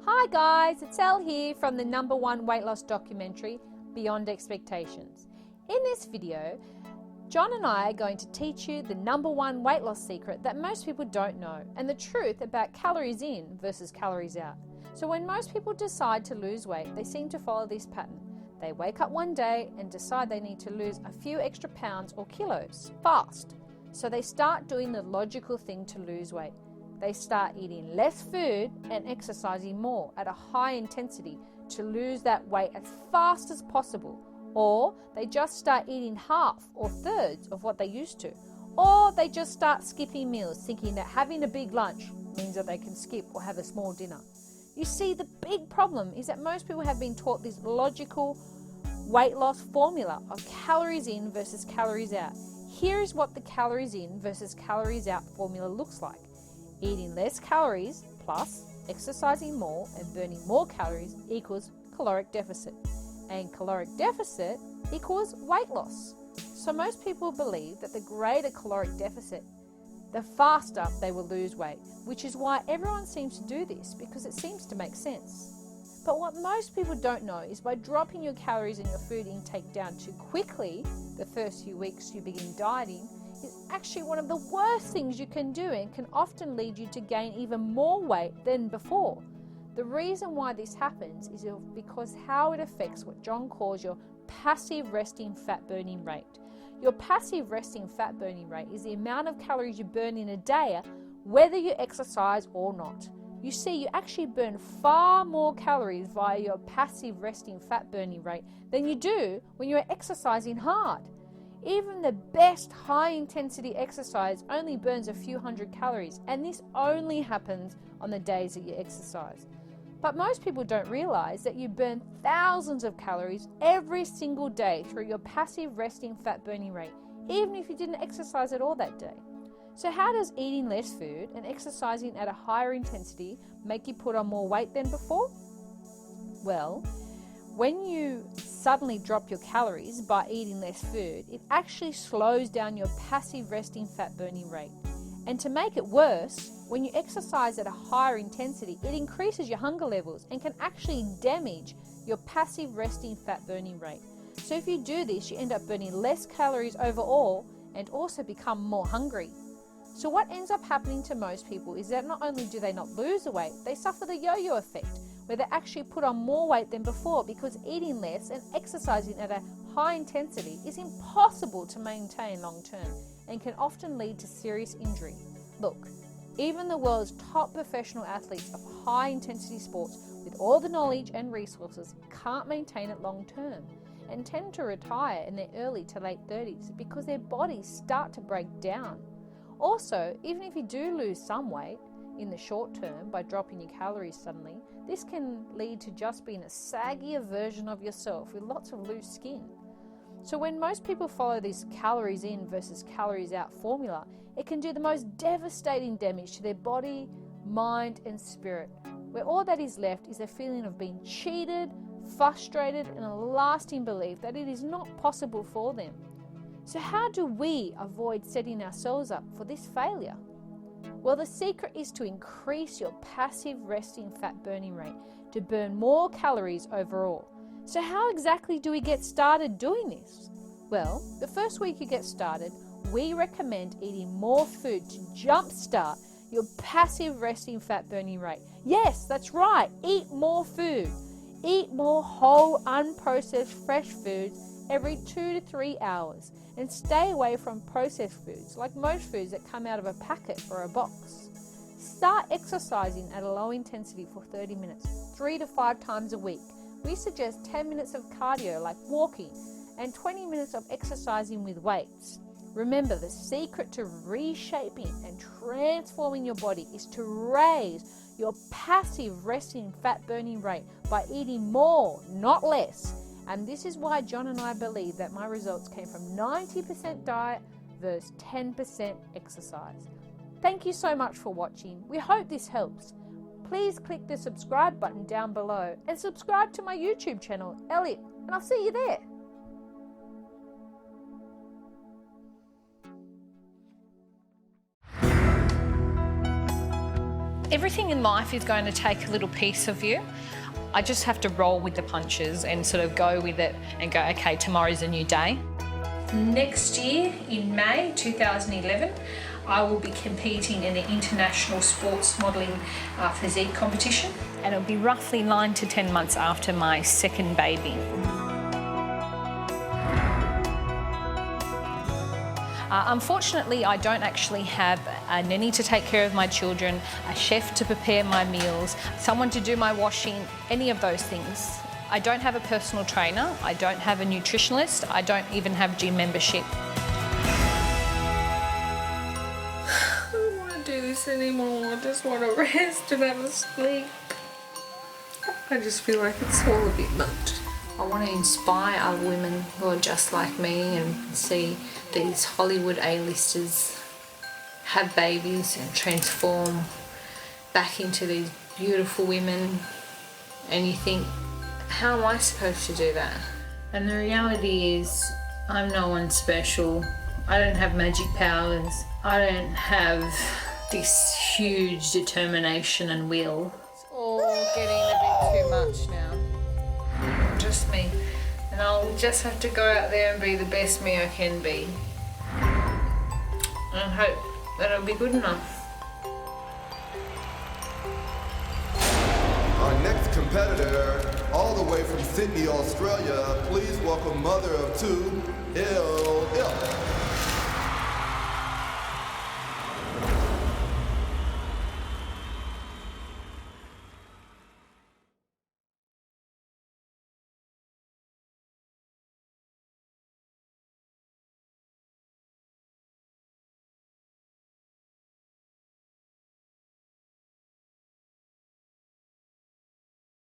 Hi guys, it's Elle here from the #1 weight loss documentary, Beyond Expectations. In this video, John and I are going to teach you the #1 weight loss secret that most people don't know and the truth about calories in versus calories out. So when most people decide to lose weight, they seem to follow this pattern. They wake up one day and decide they need to lose a few extra pounds or kilos fast. So they start doing the logical thing to lose weight. They start eating less food and exercising more at a high intensity to lose that weight as fast as possible. Or they just start eating half or thirds of what they used to. Or they just start skipping meals, thinking that having a big lunch means that they can skip or have a small dinner. You see, the big problem is that most people have been taught this logical weight loss formula of calories in versus calories out. Here is what the calories in versus calories out formula looks like. Eating less calories plus exercising more and burning more calories equals caloric deficit. And caloric deficit equals weight loss. So most people believe that the greater caloric deficit, the faster they will lose weight, which is why everyone seems to do this, because it seems to make sense. But what most people don't know is by dropping your calories and your food intake down too quickly the first few weeks you begin dieting is actually one of the worst things you can do and can often lead you to gain even more weight than before. The reason why this happens is because how it affects what John calls your passive resting fat burning rate. Your passive resting fat burning rate is the amount of calories you burn in a day whether you exercise or not. You see, you actually burn far more calories via your passive resting fat burning rate than you do when you're exercising hard. Even the best high intensity exercise only burns a few hundred calories, and this only happens on the days that you exercise. But most people don't realize that you burn thousands of calories every single day through your passive resting fat burning rate, even if you didn't exercise at all that day. So how does eating less food and exercising at a higher intensity make you put on more weight than before? Well, when you suddenly drop your calories by eating less food, it actually slows down your passive resting fat burning rate. And to make it worse, when you exercise at a higher intensity, it increases your hunger levels and can actually damage your passive resting fat burning rate. So if you do this, you end up burning less calories overall and also become more hungry. So what ends up happening to most people is that not only do they not lose the weight, they suffer the yo-yo effect, where they actually put on more weight than before because eating less and exercising at a high intensity is impossible to maintain long term and can often lead to serious injury. Look, even the world's top professional athletes of high intensity sports with all the knowledge and resources can't maintain it long term and tend to retire in their early to late 30s because their bodies start to break down. Also, even if you do lose some weight in the short term by dropping your calories suddenly, this can lead to just being a saggier version of yourself with lots of loose skin. So when most people follow this calories in versus calories out formula, it can do the most devastating damage to their body, mind and spirit, where all that is left is a feeling of being cheated, frustrated and a lasting belief that it is not possible for them. So how do we avoid setting ourselves up for this failure? Well, the secret is to increase your passive resting fat burning rate to burn more calories overall. So how exactly do we get started doing this? Well, the first week you get started, we recommend eating more food to jumpstart your passive resting fat burning rate. Yes, that's right, eat more food. Eat more whole, unprocessed, fresh foods every 2 to 3 hours. And stay away from processed foods, like most foods that come out of a packet or a box. Start exercising at a low intensity for 30 minutes, 3 to 5 times a week. We suggest 10 minutes of cardio like walking and 20 minutes of exercising with weights. Remember, the secret to reshaping and transforming your body is to raise your passive resting fat burning rate by eating more, not less. And this is why John and I believe that my results came from 90% diet versus 10% exercise. Thank you so much for watching. We hope this helps. Please click the subscribe button down below and subscribe to my YouTube channel, Elle, and I'll see you there. Everything in life is going to take a little piece of you. I just have to roll with the punches and sort of go with it and go, okay, tomorrow's a new day. Next year, in May 2011, I will be competing in the International Sports Modelling Physique competition, and it'll be roughly 9 to 10 months after my second baby. Unfortunately, I don't actually have a nanny to take care of my children, a chef to prepare my meals, someone to do my washing, any of those things. I don't have a personal trainer, I don't have a nutritionist, I don't even have gym membership. I don't want to do this anymore, I just want to rest and have a sleep. I just feel like it's all a bit much. I want to inspire other women who are just like me and see these Hollywood A-listers have babies and transform back into these beautiful women, and you think, how am I supposed to do that? And the reality is, I'm no one special. I don't have magic powers. I don't have this huge determination and will. It's all getting a bit too much now. Just me, and I'll just have to go out there and be the best me I can be, and hope that it'll be good enough. Our next competitor, all the way from Sydney, Australia, please welcome mother of two, Elle.